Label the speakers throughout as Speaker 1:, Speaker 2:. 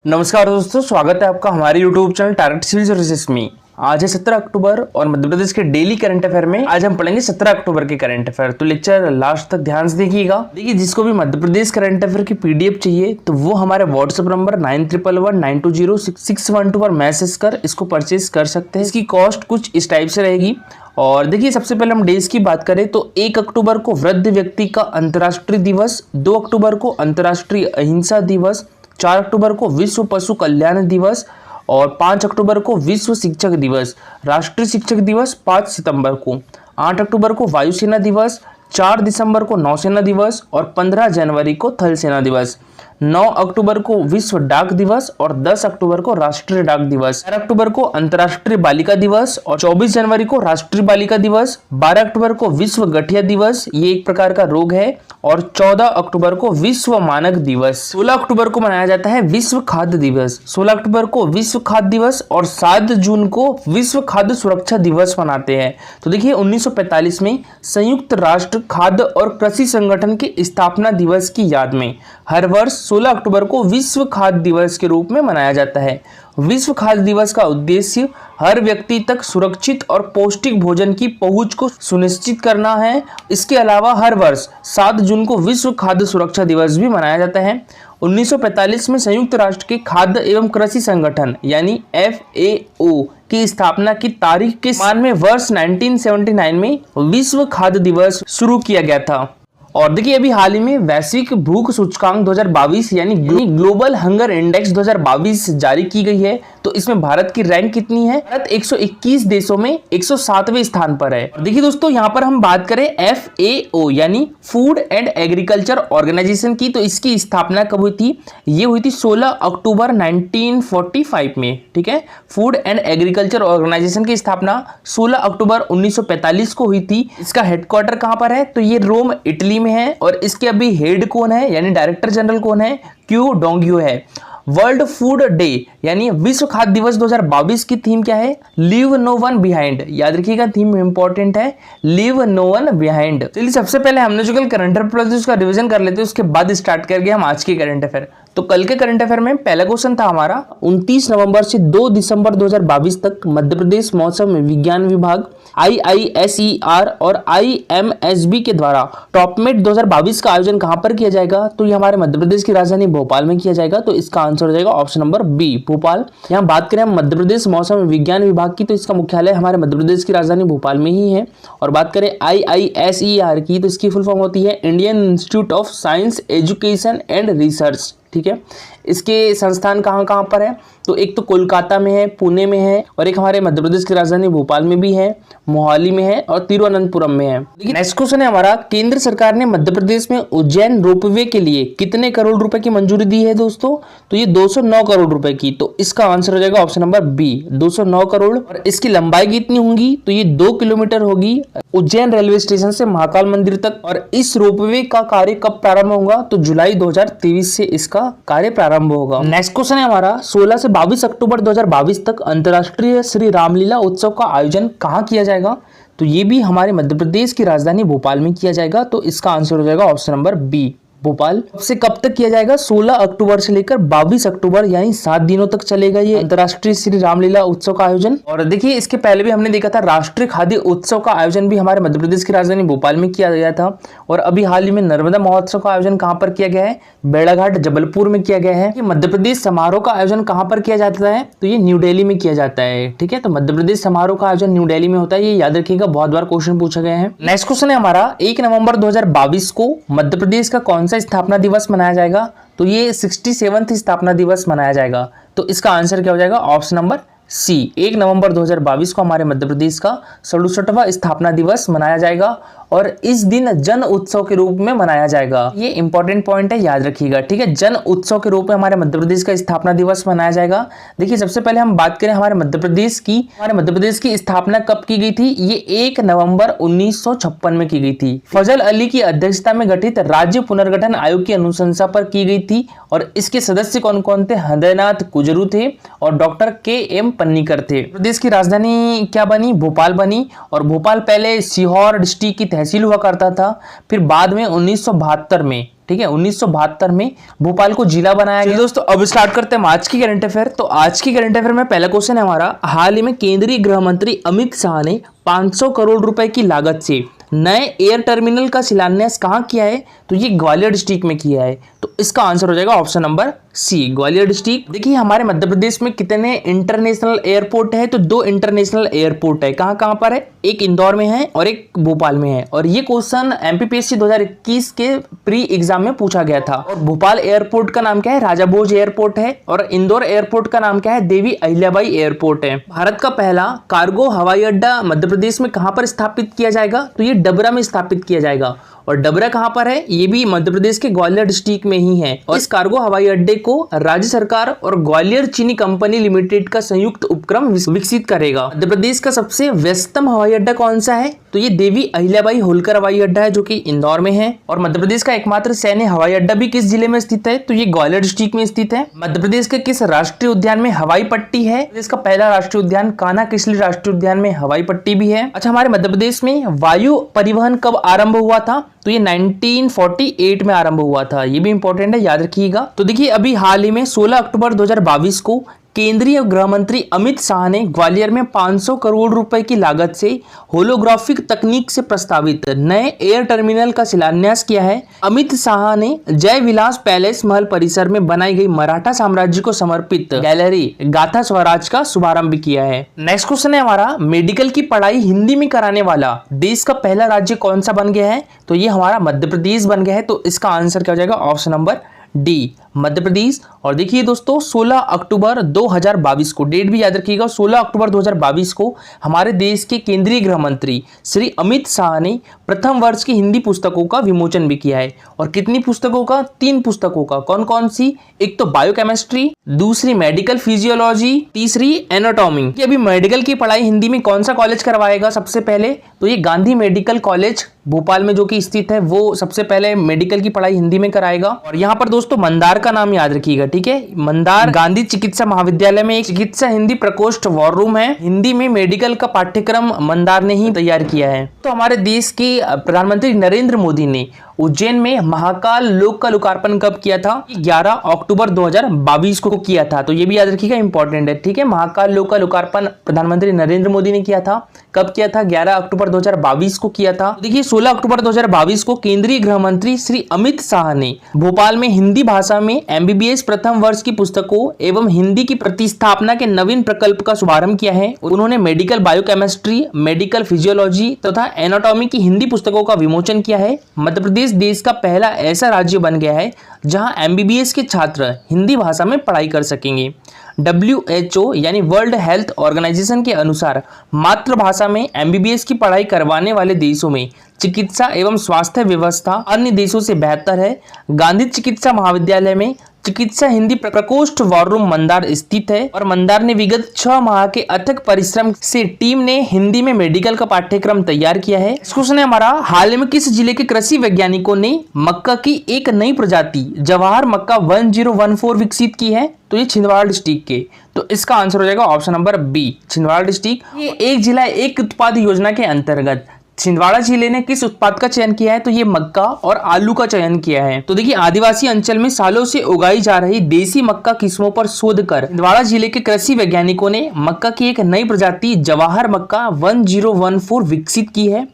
Speaker 1: नमस्कार दोस्तों, स्वागत है आपका हमारे YouTube channel target civil services में। आज है 17 अक्टूबर और मध्य प्रदेश के डेली करंट अफेयर में आज हम पढ़ेंगे 17 अक्टूबर के करंट अफेयर। तो लेक्चर लास्ट तक ध्यान से देखिएगा। देखिए, जिसको भी मध्य प्रदेश करंट अफेयर की पीडीएफ चाहिए तो वो हमारे व्हाट्सएप नंबर 9111920612 पर मैसेज कर इसको परचेज कर सकते हैं। इसकी कॉस्ट कुछ इस टाइप से रहेगी। और देखिए, सबसे पहले हम डेज की बात करें तो 1 अक्टूबर को वृद्ध व्यक्ति का अंतर्राष्ट्रीय दिवस, 2 अक्टूबर को अंतर्राष्ट्रीय अहिंसा दिवस, 4 अक्टूबर को विश्व पशु कल्याण दिवस और 5 अक्टूबर को विश्व शिक्षक दिवस। राष्ट्रीय शिक्षक दिवस 5 सितंबर को, 8 अक्टूबर को वायुसेना दिवस, 4 दिसंबर को नौसेना दिवस और 15 जनवरी को थल सेना दिवस। 9 अक्टूबर को विश्व डाक दिवस और 10 अक्टूबर को राष्ट्रीय डाक दिवस। 4 अक्टूबर को अंतर्राष्ट्रीय बालिका दिवस और 24 जनवरी को राष्ट्रीय बालिका दिवस। 12 अक्टूबर को विश्व गठिया दिवस, ये एक प्रकार का रोग है, और 14 अक्टूबर को विश्व मानक दिवस। 16 अक्टूबर को मनाया जाता है विश्व खाद्य दिवस। 16 अक्टूबर को विश्व खाद्य दिवस और 7 जून को विश्व खाद्य सुरक्षा दिवस मनाते हैं। तो देखिए, 1945 में संयुक्त राष्ट्र खाद्य और कृषि संगठन के स्थापना दिवस की याद में हर वर्ष 16 अक्टूबर को विश्व खाद्य दिवस के रूप में मनाया जाता है। विश्व खाद्य दिवस का उद्देश्य हर व्यक्ति तक सुरक्षित और पौष्टिक भोजन की पहुंच को सुनिश्चित करना है। इसके अलावा हर वर्ष 7 जून को विश्व खाद्य सुरक्षा दिवस भी मनाया जाता है। 1945 में संयुक्त राष्ट्र के खाद्य एवं कृषि संगठन यानी FAO की स्थापना की तारीख के मान में वर्ष 1979 में विश्व खाद्य दिवस शुरू किया गया था। और देखिए, अभी हाल ही में वैश्विक भूख सूचकांक 2022 यानी ग्लोबल हंगर इंडेक्स 2022 जारी की गई है। तो इसमें भारत की रैंक कितनी है? भारत 121 देशों में 107वें स्थान पर है। देखिए दोस्तों, यहाँ पर हम बात करें FAO यानी फूड एंड एग्रीकल्चर ऑर्गेनाइजेशन की, तो इसकी स्थापना कब हुई थी? ये हुई थी 16 अक्टूबर 1945 में। ठीक है, फूड एंड एग्रीकल्चर ऑर्गेनाइजेशन की स्थापना 16 अक्टूबर 1945 को हुई थी। इसका हेडक्वार्टर कहाँ पर है? तो ये रोम, इटली में है। और इसके अभी हेड कौन है यानी डायरेक्टर जनरल कौन है? क्यू डोंगियो है। वर्ल्ड फूड डे यानी विश्व खाद्य दिवस 2022 की थीम क्या है? Leave no one behind. याद रखिएगा, थीम इंपॉर्टेंट है, लीव नो वन बिहाइंड। चलिए, सबसे पहले हमने जो कल करंट अफेयर उसका रिवीजन कर लेते हैं, उसके बाद स्टार्ट करके हम आज के करंट अफेयर। तो कल के करंट अफेयर में पहला क्वेश्चन था हमारा 29 नवंबर से 2 दिसंबर 2022 तक मध्य प्रदेश मौसम विज्ञान विभाग IISER और IMSB के द्वारा टॉपमेट 2022 का आयोजन कहां पर किया जाएगा? तो ये हमारे मध्य प्रदेश की राजधानी भोपाल में किया जाएगा। तो इसका आंसर हो जाएगा ऑप्शन नंबर बी, भोपाल। यहाँ बात करें हम मध्य प्रदेश मौसम विज्ञान विभाग की, तो इसका मुख्यालय हमारे मध्य प्रदेश की राजधानी भोपाल में ही है। और बात करें IISER की, तो इसकी फुल फॉर्म होती है Indian institute of science education and research. ठीक है, इसके संस्थान कहाँ कहाँ पर है? तो एक तो कोलकाता में है, पुणे में है, और एक हमारे मध्य प्रदेश की राजधानी भोपाल में भी है, मोहाली में है और तिरुवनंतपुरम में है। देखिए, नेक्स्ट क्वेश्चन है हमारा, केंद्र सरकार ने मध्य प्रदेश में उज्जैन रोपवे के लिए कितने करोड़ रुपए की मंजूरी दी है दोस्तों? तो ये 209 करोड़ रुपए की। तो इसका आंसर हो जाएगा ऑप्शन नंबर बी, 209 करोड़। और इसकी लंबाई कितनी होगी? तो ये 2 किलोमीटर होगी उज्जैन रेलवे स्टेशन से महाकाल मंदिर तक। और इस रोपवे का कार्य कब प्रारंभ होगा? तो जुलाई 2023 से इसका कार्य प्रारंभ होगा। नेक्स्ट क्वेश्चन है हमारा, 16 से 22 अक्टूबर 2022 तक अंतर्राष्ट्रीय श्री रामलीला उत्सव का आयोजन कहाँ किया जाएगा? तो ये भी हमारे मध्य प्रदेश की राजधानी भोपाल में किया जाएगा। तो इसका आंसर हो जाएगा ऑप्शन नंबर बी, भोपाल। से कब तक किया जाएगा? 16 अक्टूबर से लेकर 22 अक्टूबर यानी 7 दिनों तक चलेगा ये अंतर्राष्ट्रीय श्री रामलीला उत्सव का आयोजन। और देखिए, इसके पहले भी हमने देखा था राष्ट्रीय खाद्य उत्सव का आयोजन भी हमारे मध्य प्रदेश की राजधानी भोपाल में किया गया था। और अभी हाल ही में नर्मदा महोत्सव का आयोजन कहाँ पर किया गया है? बेड़ाघाट जबलपुर में किया गया है। मध्य प्रदेश समारोह का आयोजन कहाँ पर किया जाता है? तो ये न्यू दिल्ली में किया जाता है। ठीक है, तो मध्य प्रदेश समारोह का आयोजन न्यू दिल्ली में होता है, ये याद रखिएगा, बहुत बार क्वेश्चन पूछा गया है। नेक्स्ट क्वेश्चन है हमारा, 1 नवंबर 2022 को मध्य प्रदेश का कौन सा स्थापना दिवस मनाया जाएगा? तो ये 67वां स्थापना दिवस मनाया जाएगा। तो इसका आंसर क्या हो जाएगा? ऑप्शन नंबर सी, 1 नवंबर 2022 को हमारे मध्य प्रदेश का 67वां स्थापना दिवस मनाया जाएगा। और इस दिन जन उत्सव के रूप में मनाया जाएगा। ये इंपॉर्टेंट पॉइंट है, याद रखिएगा। ठीक है, जन उत्सव के रूप में हमारे मध्य प्रदेश का स्थापना दिवस मनाया जाएगा। देखिए, सबसे पहले हम बात करें हमारे मध्य प्रदेश की स्थापना कब की गई थी? ये 1 नवंबर 1956 में की गई थी। फजल अली की अध्यक्षता में गठित राज्य पुनर्गठन आयोग की अनुशंसा पर की गई थी। और इसके सदस्य कौन कौन थे? हृदयनाथ कुजरू थे और डॉक्टर KM पन्नीकर थे। प्रदेश की राजधानी क्या बनी? भोपाल बनी। और भोपाल पहले सीहोर डिस्ट्रिक्ट की तहसील हुआ करता था। फिर बाद में 1972 में ठीक है, 1972 में भोपाल को जिला बनाया गया। दोस्तों अब स्टार्ट करते हैं आज की करंट अफेयर। तो आज की करंट अफेयर में पहला क्वेश्चन है हमारा, हाल ही में केंद्रीय गृह मंत्री अमित शाह ने 500 करोड़ रुपए की लागत से नए एयर टर्मिनल का शिलान्यास कहाँ किया है? तो ये ग्वालियर डिस्ट्रिक्ट में किया है। तो इसका आंसर हो जाएगा option number C, Gwalior district. देखिए हमारे मध्य प्रदेश में कितने इंटरनेशनल एयरपोर्ट है? तो 2 इंटरनेशनल एयरपोर्ट है। कहाँ कहाँ पर है? एक इंदौर में है और एक भोपाल में है। और ये क्वेश्चन एमपीपीएससी 2021 के प्री एग्जाम में पूछा गया था। और भोपाल एयरपोर्ट का नाम क्या है? राजा भोज एयरपोर्ट है। और इंदौर एयरपोर्ट का नाम क्या है? देवी अहिल्याबाई एयरपोर्ट है। भारत का पहला कार्गो हवाई अड्डा मध्य प्रदेश में कहां पर स्थापित किया जाएगा? तो ये डबरा में स्थापित किया जाएगा। और डबरा कहां पर है? ये भी मध्य प्रदेश के ग्वालियर डिस्ट्रिक्ट में ही है। और इस कार्गो हवाई अड्डे को राज्य सरकार और ग्वालियर चीनी कंपनी लिमिटेड का संयुक्त उपक्रम विकसित करेगा। मध्य प्रदेश का सबसे व्यस्तम हवाई अड्डा कौन सा है? तो ये देवी अहिल्याबाई होलकर हवाई अड्डा है, जो कि इंदौर में है। और मध्य प्रदेश का एकमात्र सैन्य हवाई अड्डा भी किस जिले में स्थित है? तो ये ग्वालियर डिस्ट्रिक्ट में स्थित है। मध्य प्रदेश के किस राष्ट्रीय उद्यान में हवाई पट्टी है? इसका पहला राष्ट्रीय उद्यान कान्हा किसली राष्ट्रीय उद्यान में हवाई पट्टी भी है। अच्छा, हमारे मध्य प्रदेश में वायु परिवहन कब आरंभ हुआ था? तो ये 1948 में आरंभ हुआ था। ये भी इंपॉर्टेंट है, याद रखिएगा। तो देखिए अभी हाल ही में 16 अक्टूबर 2022 को केंद्रीय गृह मंत्री अमित शाह ने ग्वालियर में 500 करोड़ रुपए की लागत से होलोग्राफिक तकनीक से प्रस्तावित नए एयर टर्मिनल का शिलान्यास किया है। अमित शाह ने जय विलास पैलेस महल परिसर में बनाई गई मराठा साम्राज्य को समर्पित गैलरी गाथा स्वराज का शुभारंभ किया है। नेक्स्ट क्वेश्चन है हमारा, मेडिकल की पढ़ाई हिंदी में कराने वाला देश का पहला राज्य कौन सा बन गया है? तो ये हमारा मध्य प्रदेश बन गया है। तो इसका आंसर क्या हो जाएगा? Option number D, Madhya Pradesh. और देखिए दोस्तों 16 अक्टूबर 2022 को, डेट भी याद रखिएगा, 16 अक्टूबर 2022 को हमारे देश के केंद्रीय गृह मंत्री श्री अमित शाह ने प्रथम वर्ष की हिंदी पुस्तकों का विमोचन भी किया है। और कितनी पुस्तकों का? 3 पुस्तकों का। कौन कौन सी? एक तो बायोकेमिस्ट्री, दूसरी मेडिकल फिजियोलॉजी, तीसरी एनाटॉमी। अभी मेडिकल की पढ़ाई हिंदी में कौन सा कॉलेज करवाएगा सबसे पहले? तो ये गांधी मेडिकल कॉलेज भोपाल में जो कि स्थित है, वो सबसे पहले मेडिकल की पढ़ाई हिंदी में कराएगा। और यहाँ पर दोस्तों मंदार का नाम याद रखिएगा, ठीक है। मंदार गांधी चिकित्सा महाविद्यालय में एक चिकित्सा हिंदी प्रकोष्ठ वॉर रूम है। हिंदी में मेडिकल का पाठ्यक्रम मंदार ने ही तैयार किया है। तो हमारे देश के प्रधानमंत्री नरेंद्र मोदी ने उज्जैन में महाकाल लोक का लोकार्पण कब किया था? 11 अक्टूबर 2022 को किया था। तो ये भी याद रखिएगा, इंपॉर्टेंट है, ठीक है। महाकाल लोक का लोकार्पण प्रधानमंत्री नरेंद्र मोदी ने किया था। कब किया था? 11 अक्टूबर 2022 को किया था। देखिए 16 अक्टूबर 2022 को केंद्रीय गृह मंत्री श्री अमित शाह ने भोपाल में हिंदी भाषा में एमबीबीएस प्रथम वर्ष की पुस्तकों एवं हिंदी की प्रतिस्थापना के नवीन प्रकल्प का शुभारंभ किया है। उन्होंने मेडिकल बायोकेमिस्ट्री, मेडिकल फिजियोलॉजी तथा एनाटॉमी की हिंदी पुस्तकों का विमोचन किया है। मध्य प्रदेश देश का पहला ऐसा राज्य बन गया है जहां एमबीबीएस के छात्र हिंदी भाषा में पढ़ाई कर सकेंगे। WHO यानी वर्ल्ड हेल्थ ऑर्गेनाइजेशन के अनुसार मातृभाषा में एमबीबीएस की पढ़ाई करवाने वाले देशों में चिकित्सा एवं स्वास्थ्य व्यवस्था अन्य देशों से बेहतर है। गांधी चिकित्सा महाविद्यालय में चिकित्सा हिंदी प्रकोष्ठ वॉर रूम मंदार स्थित है। और मंदार ने विगत 6 माह के अथक परिश्रम से टीम ने हिंदी में मेडिकल का पाठ्यक्रम तैयार किया है। इस क्वेश्चन है हमारा, हाल में किस जिले के कृषि वैज्ञानिकों ने मक्का की एक नई प्रजाति जवाहर मक्का 1014 विकसित की है? तो ये छिंदवाड़ा डिस्ट्रिक्ट के। तो इसका आंसर हो जाएगा option number B, Chhindwara district. ये एक जिला एक उत्पाद योजना के अंतर्गत छिंदवाड़ा जिले ने किस उत्पाद का चयन किया है? तो ये मक्का और आलू का चयन किया है। तो देखिए आदिवासी अंचल में सालों से उगाई जा रही देसी मक्का किस्मों पर शोध कर छिंदवाड़ा जिले के कृषि वैज्ञानिकों ने मक्का की एक नई प्रजाति जवाहर मक्का 1014 विकसित की है।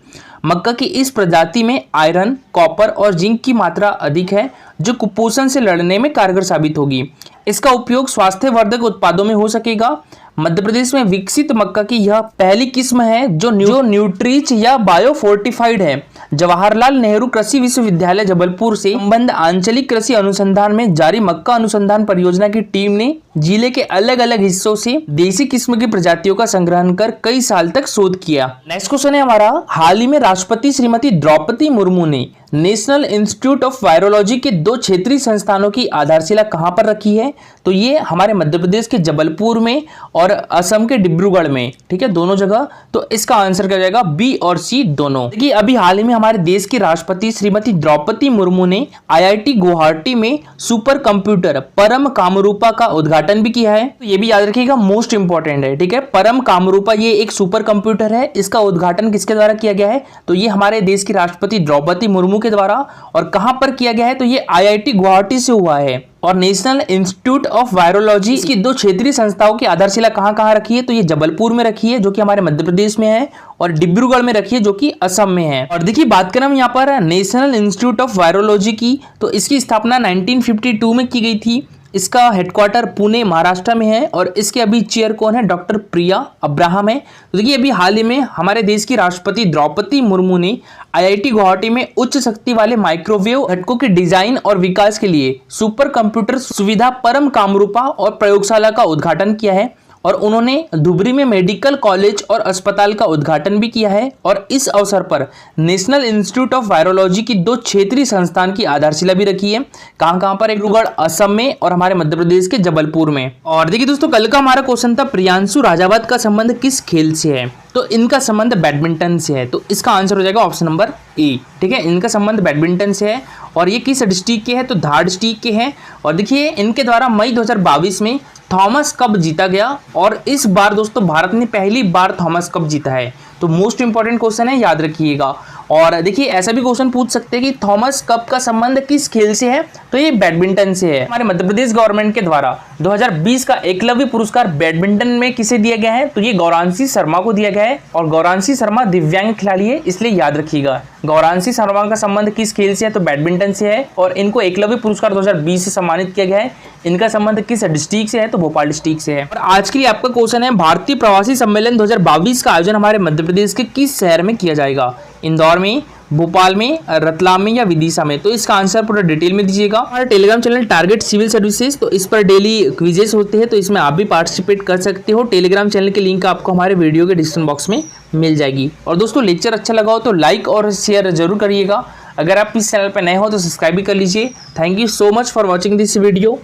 Speaker 1: मक्का की इस प्रजाति में आयरन, कॉपर और जिंक की मात्रा अधिक है, जो कुपोषण से लड़ने में कारगर साबित होगी। इसका उपयोग स्वास्थ्यवर्धक उत्पादों में हो सकेगा। मध्य प्रदेश में विकसित मक्का की यह पहली किस्म है जो न्यूट्रीच या बायोफोर्टिफाइड है। जवाहरलाल नेहरू कृषि विश्वविद्यालय जबलपुर से संबंध आंचलिक कृषि अनुसंधान में जारी मक्का अनुसंधान परियोजना की टीम ने जिले के अलग अलग हिस्सों से देसी किस्म की प्रजातियों का संग्रहण कर कई साल तक शोध किया। नेक्स्ट क्वेश्चन है हमारा, हाल ही में राष्ट्रपति श्रीमती द्रौपदी मुर्मू ने नेशनल इंस्टीट्यूट ऑफ वायरोलॉजी के 2 क्षेत्रीय संस्थानों की आधारशिला कहां पर रखी है? तो ये हमारे मध्य प्रदेश के जबलपुर में और असम के डिब्रूगढ़ में, ठीक है, दोनों जगह। तो इसका आंसर क्या जाएगा? बी और सी दोनों। देखिए अभी हाल ही में हमारे देश की राष्ट्रपति श्रीमती द्रौपदी मुर्मू ने IIT गुवाहाटी में सुपर कंप्यूटर परम कामरूपा का उद्घाटन भी किया है। तो ये भी याद रखिएगा, मोस्ट इंपॉर्टेंट है, ठीक है। परम कामरूपा ये एक सुपर कंप्यूटर है। इसका उद्घाटन किसके द्वारा किया गया है? तो ये हमारे देश की राष्ट्रपति द्रौपदी मुर्मू के द्वारा। और कहां पर किया गया है, तो ये IIT गुवाहाटी से हुआ है। और नेशनल इंस्टीट्यूट ऑफ वायरोलॉजी, इसकी 2 क्षेत्रीय संस्थाओं की आधारशिला कहां रखी है, तो ये जबलपुर में रखी है जो कि हमारे मध्य प्रदेश में है, और डिब्रूगढ़ में रखी है जो कि असम में है। और देखिए बात करें हम यहाँ पर नेशनल इंस्टीट्यूट ऑफ वायरोलॉजी की, तो इसकी स्थापना 1952 में की गई थी। इसका हेडक्वार्टर पुणे महाराष्ट्र में है, और इसके अभी चेयर कौन है, डॉक्टर प्रिया अब्राहम है। तो देखिए अभी हाल ही में हमारे देश की राष्ट्रपति द्रौपदी मुर्मू ने IIT गुवाहाटी में उच्च शक्ति वाले माइक्रोवेव घटकों के डिजाइन और विकास के लिए सुपर कंप्यूटर सुविधा परम कामरूपा और प्रयोगशाला का उद्घाटन किया है। और उन्होंने धुबरी में मेडिकल कॉलेज और अस्पताल का उद्घाटन भी किया है। और इस अवसर पर नेशनल इंस्टीट्यूट ऑफ वायरोलॉजी की 2 क्षेत्रीय संस्थान की आधारशिला भी रखी है। कहां पर, एक डिब्रूगढ़ असम में और हमारे मध्य प्रदेश के जबलपुर में। और देखिए दोस्तों, कल का हमारा क्वेश्चन था प्रियांशु राजावत का संबंध किस खेल से है, तो इनका संबंध बैडमिंटन से है। तो इसका आंसर हो जाएगा ऑप्शन नंबर ए। ठीक है, इनका संबंध बैडमिंटन से है। और ये किस डिस्ट्रिक्ट के है, तो धार डिस्ट्रिक्ट के हैं। और देखिए इनके द्वारा मई 2022 में थॉमस कप जीता गया, और इस बार दोस्तों भारत ने पहली बार थॉमस कप जीता है। तो मोस्ट इंपॉर्टेंट क्वेश्चन है, याद रखिएगा। और देखिए ऐसा भी क्वेश्चन पूछ सकते हैं कि थॉमस कप का संबंध किस खेल से है, तो ये बैडमिंटन से है। हमारे मध्य प्रदेश गवर्नमेंट के द्वारा 2020 का एकलव्य पुरस्कार बैडमिंटन में किसे दिया गया है, तो ये गौरांशी शर्मा को दिया गया है। और गौरांशी शर्मा दिव्यांग खिलाड़ी है, इसलिए याद रखिएगा गौरांशी शर्मा का संबंध किस खेल से है, तो बैडमिंटन से है। और इनको एकलव्य पुरस्कार 2020 से सम्मानित किया गया है। इनका संबंध किस डिस्ट्रिक्ट से है, तो भोपाल डिस्ट्रिक्ट से है। और आज के लिए आपका क्वेश्चन है, भारतीय प्रवासी सम्मेलन 2022 का आयोजन हमारे मध्य प्रदेश के किस शहर में किया जाएगा, इंदौर में, भोपाल में, रतलाम में या विदिशा में। तो इसका आंसर पूरा डिटेल में दीजिएगा। हमारा Telegram channel target civil services, तो इस पर डेली क्विजेस होते हैं, तो इसमें आप भी पार्टिसिपेट कर सकते हो। टेलीग्राम चैनल की लिंक आपको हमारे वीडियो के डिस्क्रिप्शन बॉक्स में मिल जाएगी। और दोस्तों लेक्चर अच्छा लगा हो तो लाइक और शेयर जरूर करिएगा। अगर आप इस चैनल पर नए हो तो सब्सक्राइब भी कर लीजिए। Thank you so much for watching this video.